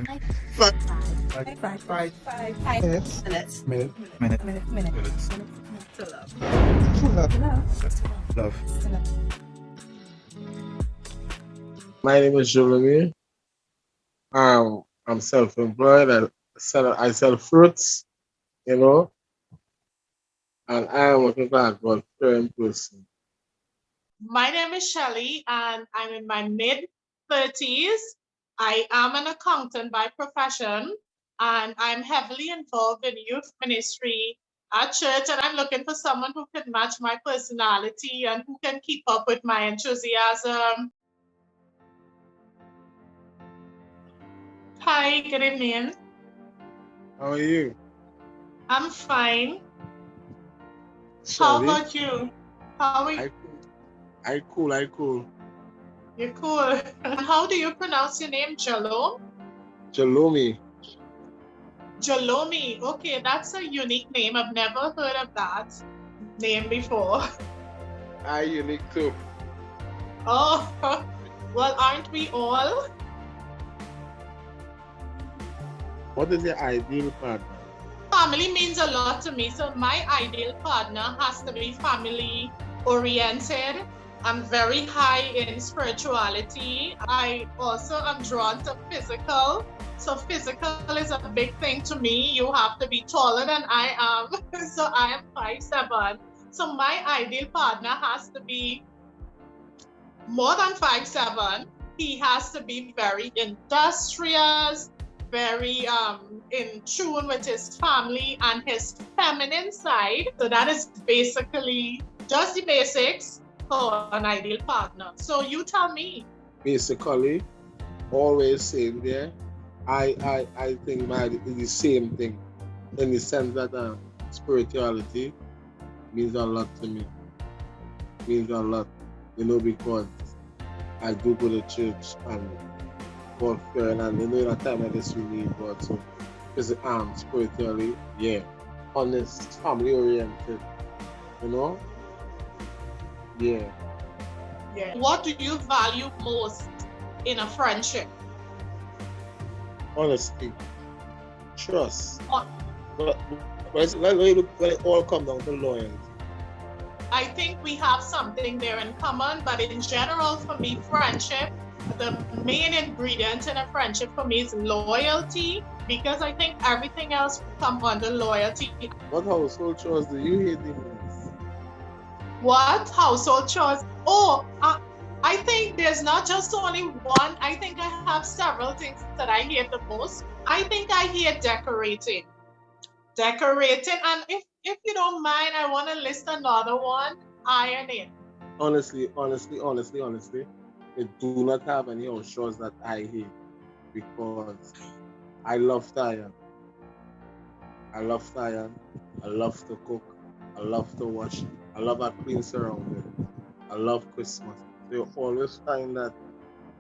Five. Five Minutes. minutes. Minutes. To love. True love. To love. Love. To love. My name is Jellome. I'm self-employed. I sell fruits, you know, and I am looking for a God fearing person. My name is Shelly, and I'm in my mid 30s. I am an accountant by profession, and I'm heavily involved in youth ministry at church. And I'm looking for someone who can match my personality and who can keep up with my enthusiasm. Hi, good evening. How are you, I'm fine. How Shelly? about you? How are you? I cool. You're cool. How do you pronounce your name, Jello? Jellome. Jellome. Okay, that's a unique name. I've never heard of that name before. I unique too. Oh, well, aren't we all? What is your ideal partner? Family means a lot to me. So my ideal partner has to be family oriented. I'm very high in spirituality. I also am drawn to physical. So physical is a big thing to me. You have to be taller than I am. So I am 5'7". So my ideal partner has to be more than 5'7". He has to be very industrious, very in tune with his family and his feminine side. So that is basically just the basics for an ideal partner. So you tell me. Basically, always same there. I think mine is the same thing in the sense that spirituality means a lot to me. Means a lot, because I do go to church and God fearing, and in a time like this we need God. So because spiritually, yeah, honest, family oriented, you know? Yeah. Yeah. What do you value most in a friendship? Honesty, trust. Hon- But when it all comes down to loyalty. I think we have something there in common, but in general, for me, friendship, the main ingredient in a friendship for me is loyalty, because I think everything else comes under loyalty. What household chores do you hate the most? What household chores? Oh, I think there's not just only one. I think I have several things that I hate the most. I think I hate decorating. And if you don't mind, I want to list another one. Ironing. Honestly, I do not have any house chores that I hate because I love Thailand. I love to cook. I love to wash. I love a clean surrounding. I love Christmas. So you always find that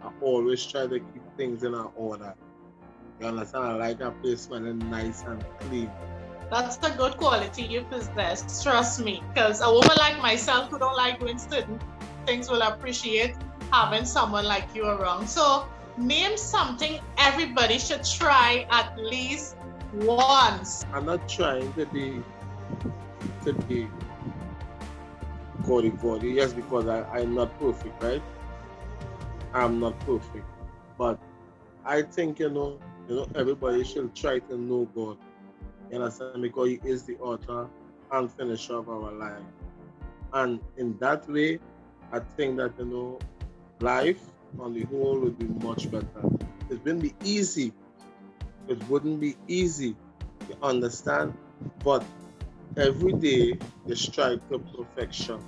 I always try to keep things in order. You understand? I like a place smelling nice and clean. That's the good quality you possess. Trust me. Because a woman like myself who don't like doing certain things will appreciate having someone like you around. So name something everybody should try at least once. I'm not trying to be gaudy. Yes, because I'm not perfect, right? I'm not perfect. But I think, everybody should try to know God. You understand? Because He is the author and finisher of our life. And in that way, I think that, life on the whole would be much better. It wouldn't be easy. You understand? But every day you strive to perfection.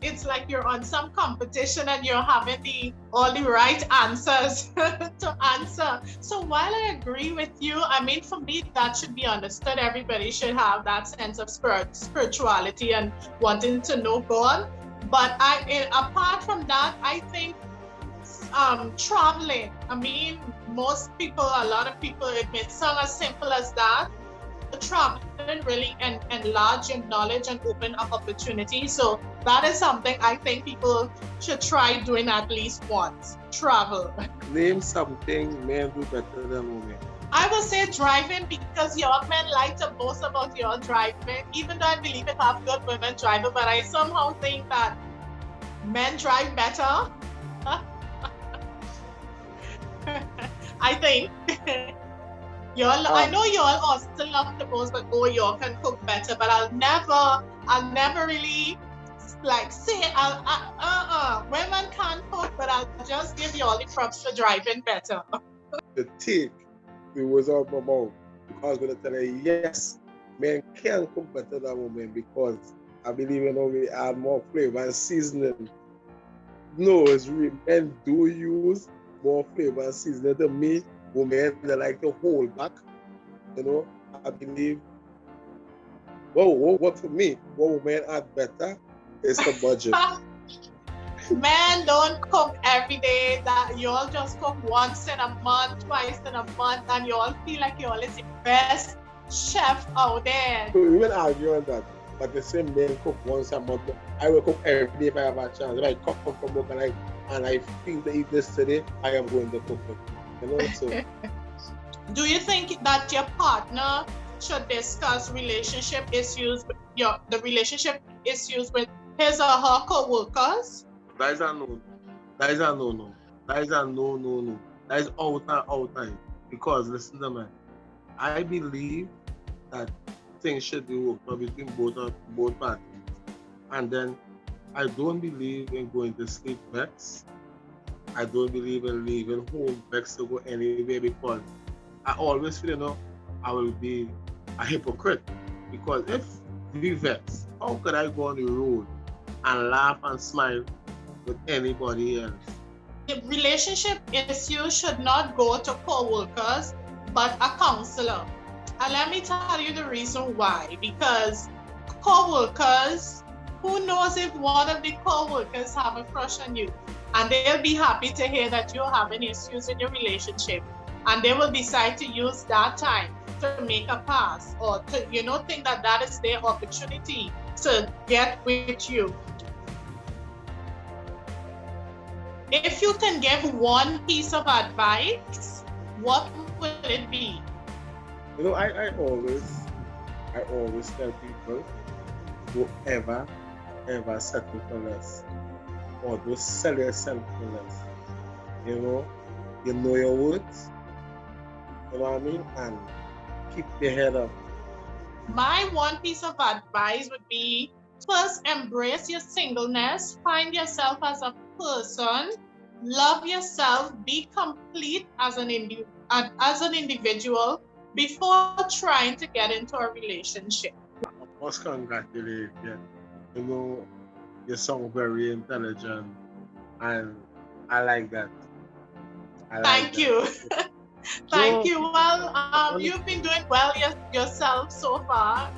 It's like you're on some competition and you're having all the right answers to answer. So while I agree with you, I mean, for me, that should be understood. Everybody should have that sense of spirituality and wanting to know God. But apart from that, I think traveling. I mean, a lot of people, it may sound as simple as that. Traveling really enlarge your knowledge and open up opportunities. So that is something I think people should try doing at least once. Travel. Name something men do better than women. I would say driving because your men like to boast about your driving, even though I believe it have good women driving, but I somehow think that men drive better. I think. I know y'all also love to boast, but y'all can cook better, but I'll never really like say, women can't cook, but I'll just give y'all the props for driving better. The take it was out my mouth because when I tell you, yes, men can cook better than women because I believe we add more flavor and seasoning. No, it's real. Men do use more flavor and seasoning than me. Women, they like to hold back. I believe. What for me, what women add better is the budget. Men don't cook every day. That y'all just cook once in a month, twice in a month, and y'all feel like y'all is the best chef out there. So we will argue on that, but the same men cook once a month. I will cook every day if I have a chance. If I cook from work and I feel to eat this today, I am going to cook it. So. Do you think that your partner should discuss relationship issues with the relationship issues with his or her co-workers? That is a no. That is a no. That is a no. That is out time. Because listen to me, I believe that things should be worked out between both parties. And then I don't believe in going to sleep vexed. I don't believe in leaving home vexed to go anywhere because I always feel, I will be a hypocrite. Because if we vex, how could I go on the road and laugh and smile with anybody else? The relationship issue should not go to co-workers, but a counselor. And let me tell you the reason why. Because co-workers, who knows if one of the co-workers have a crush on you? And they'll be happy to hear that you're having issues in your relationship. And they will decide to use that time to make a pass or to, think that is their opportunity to get with you. If you can give one piece of advice, what would it be? I always tell people, don't ever settle for less. Or don't sell yourself for less. You know your words. You know what I mean? And keep your head up. My one piece of advice would be, first, embrace your singleness. Find yourself as a person. Love yourself. Be complete as an individual before trying to get into a relationship. I must congratulate you. You sound very intelligent, and I like that. Thank you. Thank you. Well, you've been doing well yourself so far.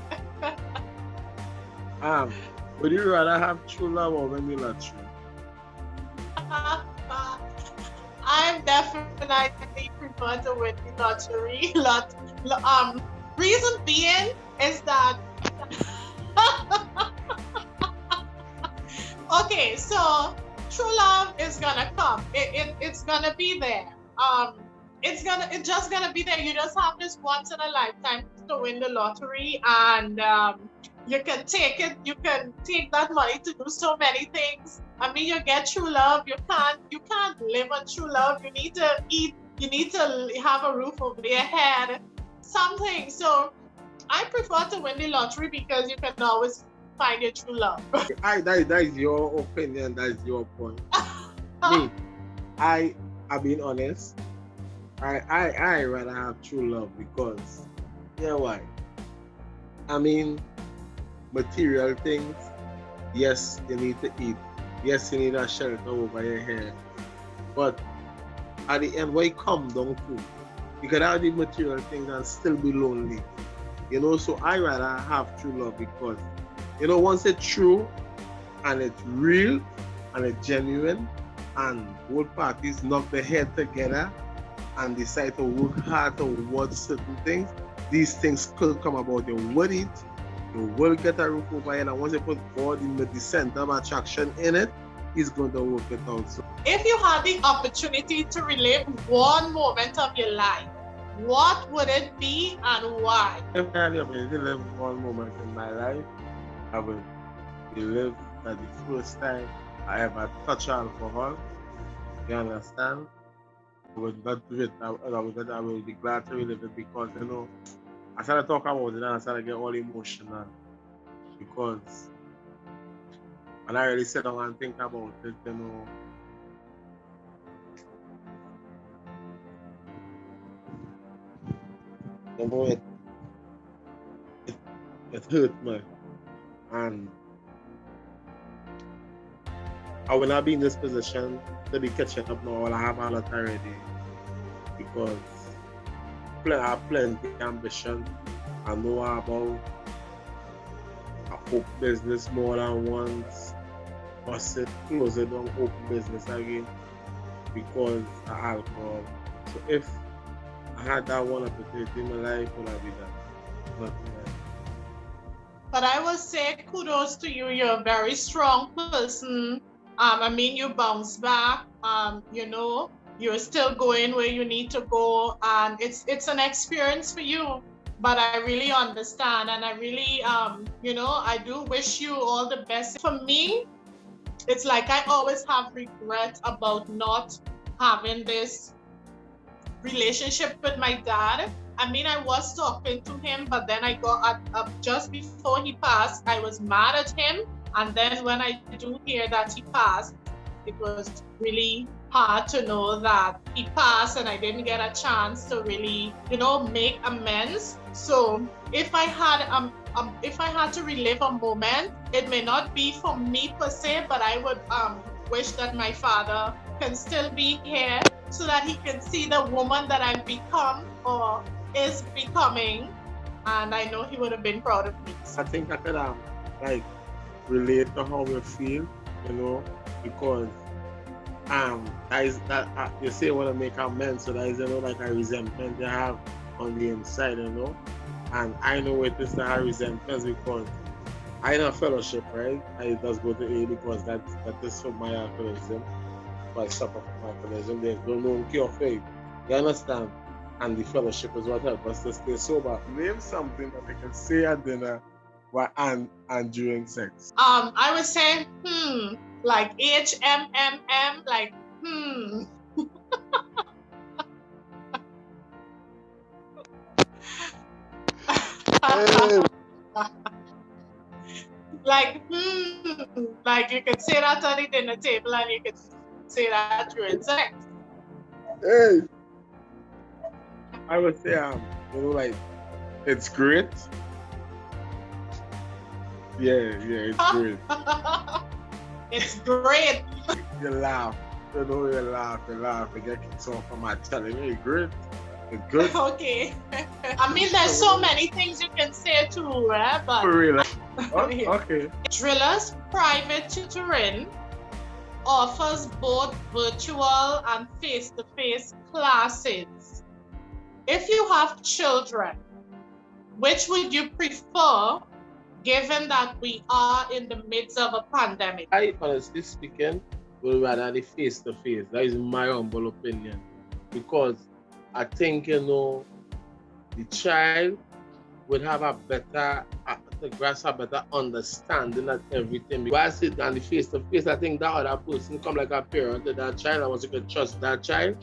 Would you rather have true love or win the lottery? I'm definitely prefer to win the lottery. Reason being is that okay, so true love is gonna come. It's gonna be there. It's just gonna be there. You just have this once in a lifetime to win the lottery, and you can take it. You can take that money to do so many things. I mean, you get true love. You can't live on true love. You need to eat. You need to have a roof over your head. Something. So I prefer to win the lottery because you can always find your true love. That is your opinion. That is your point. Me, I've been honest. I rather have true love because, why? I mean, material things, yes, you need to eat. Yes, you need a shelter over your head. But at the end, when it comes down to, you can have the material things and still be lonely. So I rather have true love because, once it's true and it's real and it's genuine and both parties knock their head together and decide to work hard towards certain things, these things could come about. You will eat, you will get a roof over your head, and once you put God in the center of attraction in it, He's going to work it out. So, if you had the opportunity to relive one moment of your life, what would it be and why? If I had the opportunity to live one moment in my life, I would live that the first time I ever touch alcohol. You understand? I would not do it. I will be glad to relive it because, you know, I started talking about it and I started getting all emotional because when I really sit down and think about it, you know, it hurt me. And I will not be in this position to be catching up now. I have a lot already because I have plenty of ambition. I know about I open business more than once, bust it, close it down, open business again because of alcohol. So if I had that one opportunity in my life, would I be that? Nothing else. But I will say kudos to you. You're a very strong person. I mean, you bounce back. You know, you're still going where you need to go, and it's an experience for you. But I really understand, and I really, you know, I do wish you all the best. For me, it's like I always have regret about not having this relationship with my dad. I mean, I was talking to him, but then I got just before he passed, I was mad at him. And then when I do hear that he passed, it was really hard to know that he passed and I didn't get a chance to really, you know, make amends. So if I had to relive a moment, it may not be for me per se, but I would wish that my father can still be here so that he can see the woman that I've become or is becoming, and I know he would have been proud of me. I think I could like relate to how we feel, you know, because you say you want to make amends, so that is, you know, like a resentment you have on the inside, you know, and I know it is not a resentment because I in a fellowship, right? I just go to A because that is for my alcoholism. I suffer from alcoholism. There's no cure for it. You understand? And the fellowship is what helps us to stay sober. Name something that they can say at dinner and during sex. I would say, like HMMM, like, Hey. Like, like you could say that on the dinner table and you could say that during sex. Hey. I would say, you know, like, it's great. Yeah, it's great. It's great. You laugh. You know, you laugh. You get kicked off from my telling you, it's great. It's good. Okay. I mean, there's so many things you can say too, right? But For real. Okay. Drillers Private Tutoring offers both virtual and face-to-face classes. If you have children, which would you prefer, given that we are in the midst of a pandemic? I, honestly speaking, would rather the face-to-face. That is my humble opinion. Because I think, you know, the child would have a better, grasp a better understanding of everything. Because I sit on the face-to-face, I think that other person come like a parent to that child. I want you to trust that child.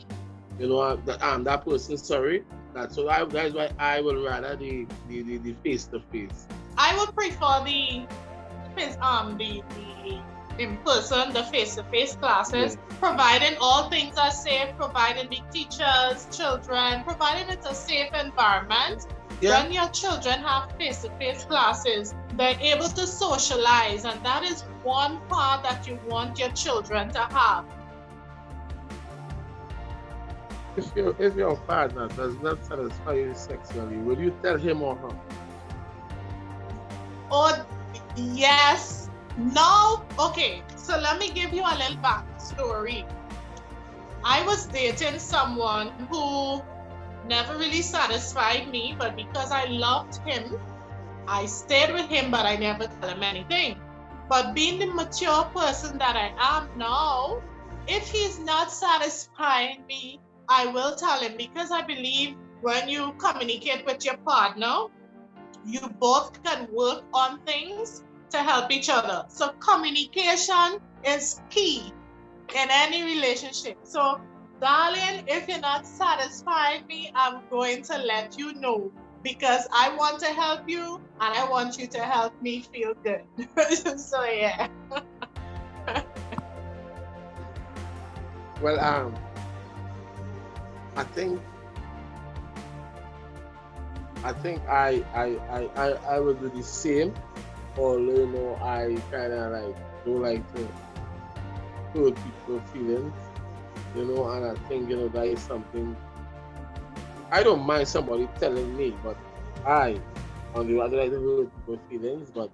You know, that person, sorry. That is why I would rather the face-to-face. I would prefer the in-person, the face-to-face classes, providing all things are safe, providing the teachers, children, providing it's a safe environment. Yeah. When your children have face-to-face classes, they're able to socialize, and that is one part that you want your children to have. If your partner does not satisfy you sexually, will you tell him or her? Oh, yes. No. Okay, so let me give you a little backstory. I was dating someone who never really satisfied me, but because I loved him, I stayed with him, but I never tell him anything. But being the mature person that I am now, if he's not satisfying me, I will tell him, because I believe when you communicate with your partner, you both can work on things to help each other. So communication is key in any relationship. So, darling, if you're not satisfied with me, I'm going to let you know because I want to help you and I want you to help me feel good. So yeah. Well, I think I would do the same, although I kind of like don't like to hurt people's feelings, and I think that is something I don't mind somebody telling me, but I on the other like to hurt people's feelings, but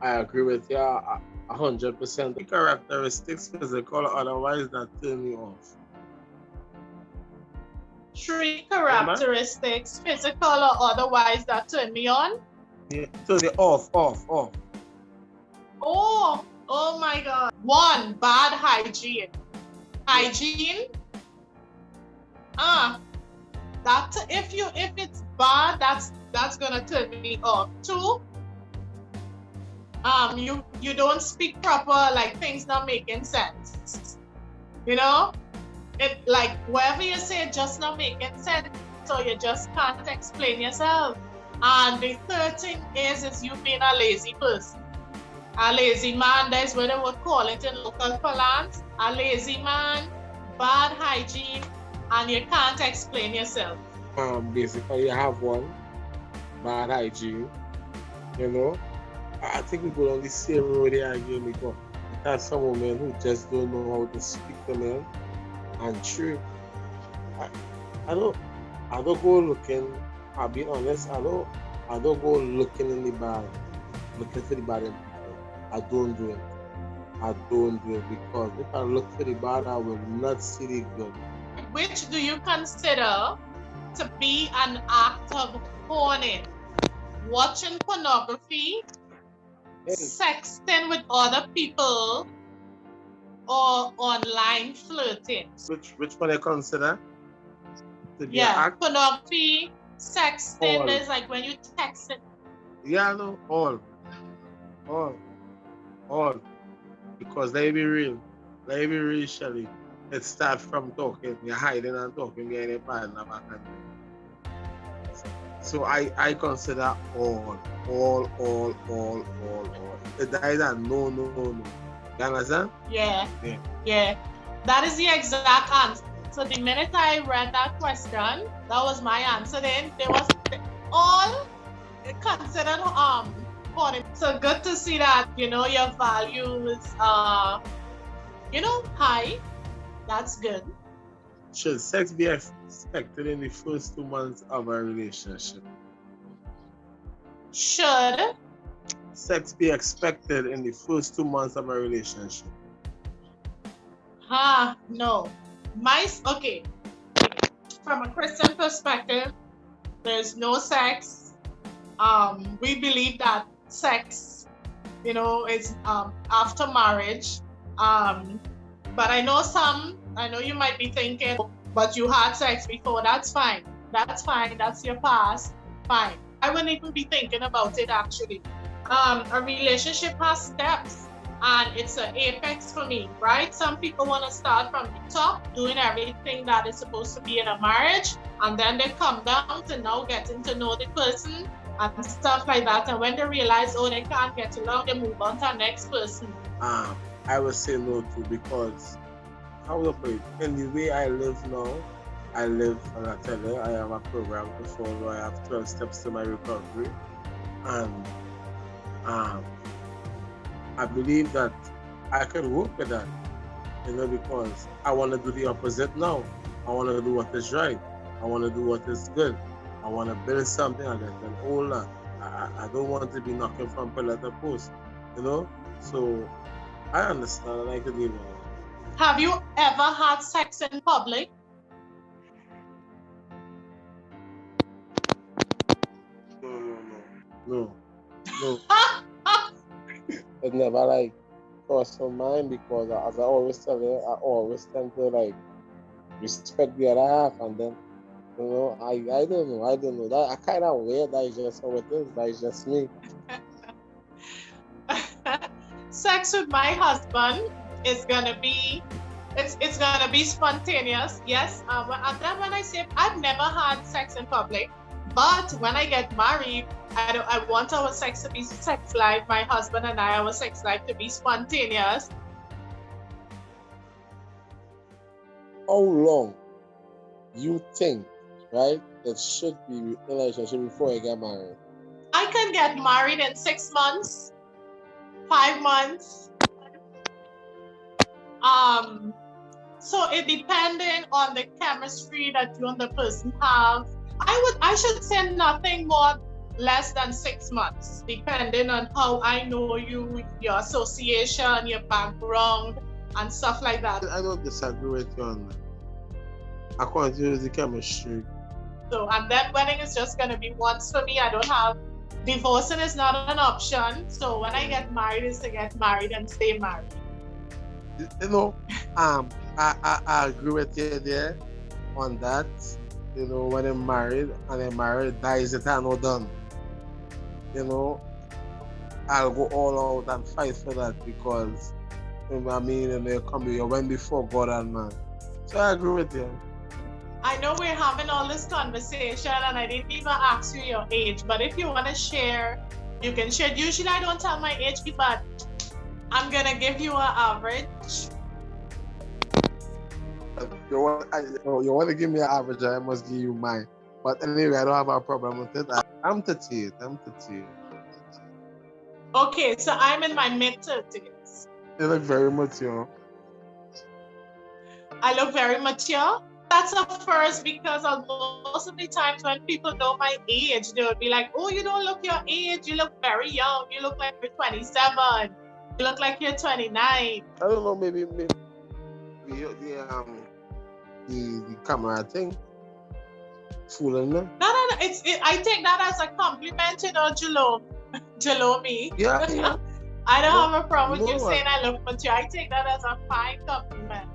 I agree with you 100%. The characteristics, physical or otherwise, that turn me off. 3 characteristics, physical or otherwise, that turn me on? Yeah, so they're off. Oh my God. 1, bad hygiene. Hygiene? That if it's bad, that's gonna turn me off. 2, you don't speak proper, like things not making sense. It like whatever you say just not making sense, so you just can't explain yourself. And the third thing is you being a lazy person. A lazy man, that's what they would call it in local parlance. A lazy man, bad hygiene, and you can't explain yourself. Basically, you have 1, bad hygiene. I think we go on the same road here again because there's some women who just don't know how to speak to men. And true, I don't go looking. I'll be honest. I don't go looking in the bad, looking for the bad in people. I don't do it because if I look for the bad, I will not see the good. Which do you consider to be an act of horning? Watching pornography, sexting with other people, or online flirting? Which one I consider to be an act? Pornography, sexting is like when you text it. Yeah, no, all. Because let me be real, Shelly. It starts from talking. You're hiding and talking behind a partner back and so I consider all. That is a no. You understand? Yeah. That is the exact answer. So the minute I read that question, that was my answer. Then there was all considered porn. So good to see that your values are high. That's good. Should sex be expected in the first 2 months of a relationship? Should sex be expected in the first 2 months of a relationship? No. Okay. From a Christian perspective, there's no sex. We believe that sex, is after marriage. But I know you might be thinking, but you had sex before. That's fine. That's your past. Fine. I wouldn't even be thinking about it actually. A relationship has steps and it's an apex for me, right? Some people want to start from the top, doing everything that is supposed to be in a marriage, and then they come down to now getting to know the person and stuff like that. And when they realize, they can't get along, they move on to the next person. I would say no too, because how would I put it? In the way I live now, and I tell you, I have a program to follow. I have 12 steps to my recovery, and I believe that I can work with that, because I want to do the opposite now. I want to do what is right. I want to do what is good. I want to build something and get older. I don't want to be knocking from pillar to post, So I understand and I can live with it. Have you ever had sex in public? No. It never crossed my mind, because as I always tell you, I always tend to respect the other half, and then You know, I don't know. I don't know. That I kind of weird. That is just how it is. That is just me. Sex with my husband is gonna be it's gonna be spontaneous. Yes. And then when I say I've never had sex in public, but when I get married, I want our sex to be sex life. My husband and I, our sex life to be spontaneous. How long you think, right, it should be relationship before you get married? I can get married in 6 months, 5 months. So it depending on the chemistry that you and the person have. I should say nothing more less than 6 months, depending on how I know you, your association, your background, and stuff like that. I don't disagree with you on that. According to the chemistry. So, and then wedding is just gonna be once for me. I don't have divorcing is not an option. So when I get married is to get married and stay married. You know, I agree with you there on that. You know, when I'm married and I'm married, that is it, I'm not done. You know, I'll go all out and fight for that because, you know what I mean, and you went before God and man. So I agree with you. I know we're having all this conversation and I didn't even ask you your age, but if you want to share, you can share. Usually I don't tell my age, but I'm going to give you an average. You want to give me an average, I must give you mine. But anyway, I don't have a problem with it. I'm 38. Okay, so I'm in my mid-30s. You look very mature. I look very mature. That's a first because most of the times when people know my age, they would be like, oh, you don't look your age. You look very young. You look like you're 27. You look like you're 29. I don't know, maybe the camera thing fooling me. No. I take that as a compliment, you know, Jellome. Yeah. I don't have a problem with you saying I look mature. I take that as a fine compliment.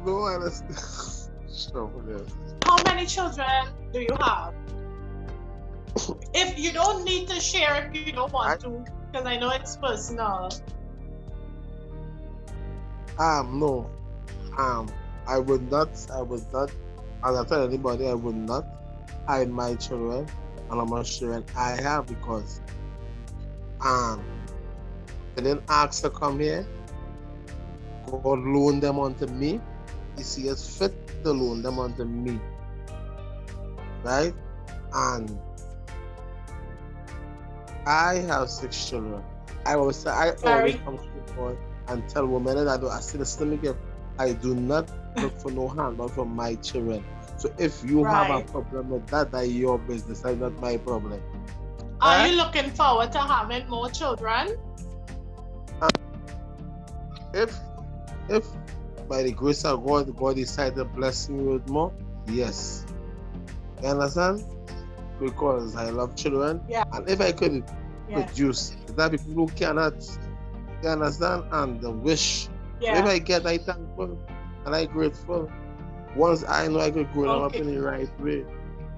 No, I understand. How many children do you have? If you don't need to share if you don't want to, because I know it's personal. No. I would not, as I tell anybody, I would not hide my children and how much children I have because they didn't ask to come here. God loaned them onto me. You see, it's fit to loan them onto me. Right? And I have 6 children. I always come forward and tell women that I see the stomach gift. I do not look for no handout for my children. So if you have a problem with that, that's your business. That's not my problem. Are you looking forward to having more children? If by the grace of God, God decided to bless me with more, yes. You understand? Because I love children. Yeah. And if I could produce, there are people who cannot, you understand? And the wish. Yeah. If I get, I thankful and I grateful. Once I know I could grow them up in the right way,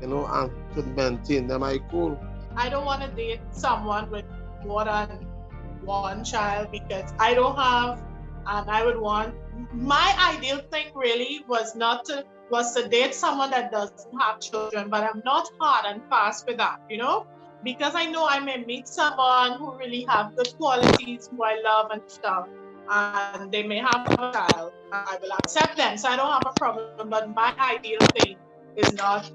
you know, and could maintain them, I cool. I don't want to date someone with more than one child because I don't have, and I would want, my ideal thing really was to date someone that doesn't have children, but I'm not hard and fast with that, you know, because I know I may meet someone who really have good qualities, who I love and stuff, and they may have a child, I will accept them, so I don't have a problem, but my ideal thing is not,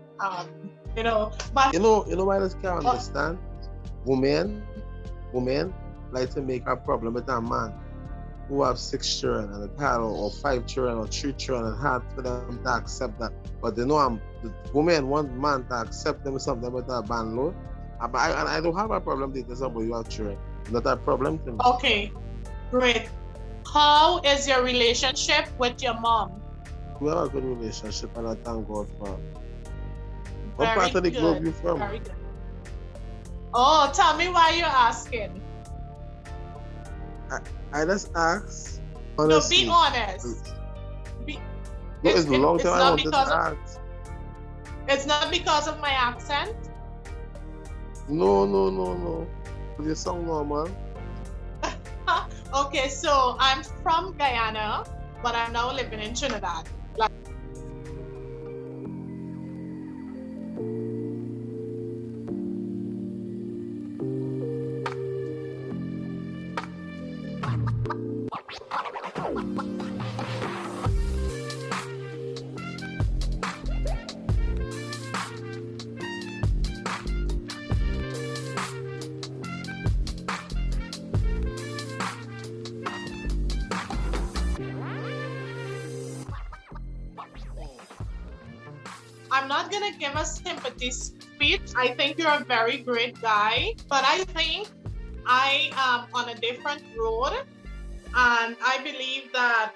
you know, but you know why I just can't understand? Women like to make a problem with a man who have 6 children and a child or 5 children or 3 children and hard for them to accept that. But they know the women want man to accept them something with a band load. And I don't have a problem with this, but you have children. Not a problem to me. Okay, great. How is your relationship with your mom? We have a good relationship and I thank God for it. What part of the globe you from? Very good. Oh, tell me why you're asking. I just ask. Honestly. No, be honest. It's a long time I want to ask. It's not because of my accent. No. You sound normal. Okay, so I'm from Guyana, but I'm now living in Trinidad. I'm not gonna give a sympathy speech. I think you're a very great guy, but I think I am on a different road, and I believe that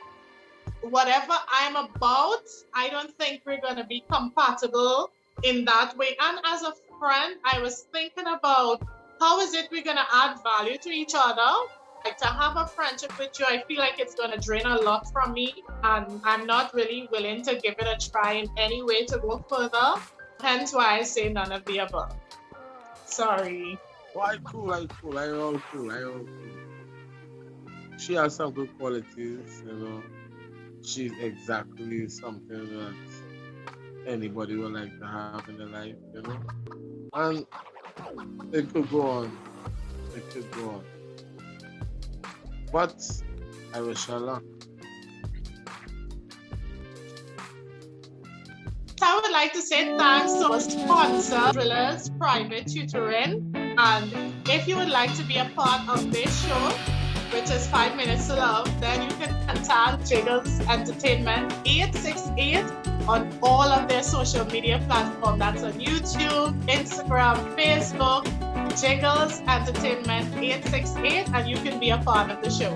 whatever I'm about, I don't think we're gonna be compatible in that way. And as a friend, I was thinking about how is it we're gonna add value to each other. Like, to have a friendship with you, I feel like it's gonna drain a lot from me, and I'm not really willing to give it a try in any way to go further. Hence why I say none of the above. Sorry. Why cool? I all cool. She has some good qualities, you know. She's exactly something that anybody would like to have in their life, you know. And it could go on. But I wish her luck. I would like to say thanks to our sponsor, Drillers Private Tutoring. And if you would like to be a part of this show, which is 5 Minutes to Love, then you can contact Jiggles Entertainment 868 on all of their social media platforms. That's on YouTube, Instagram, Facebook, Jiggles Entertainment 868, and you can be a part of the show.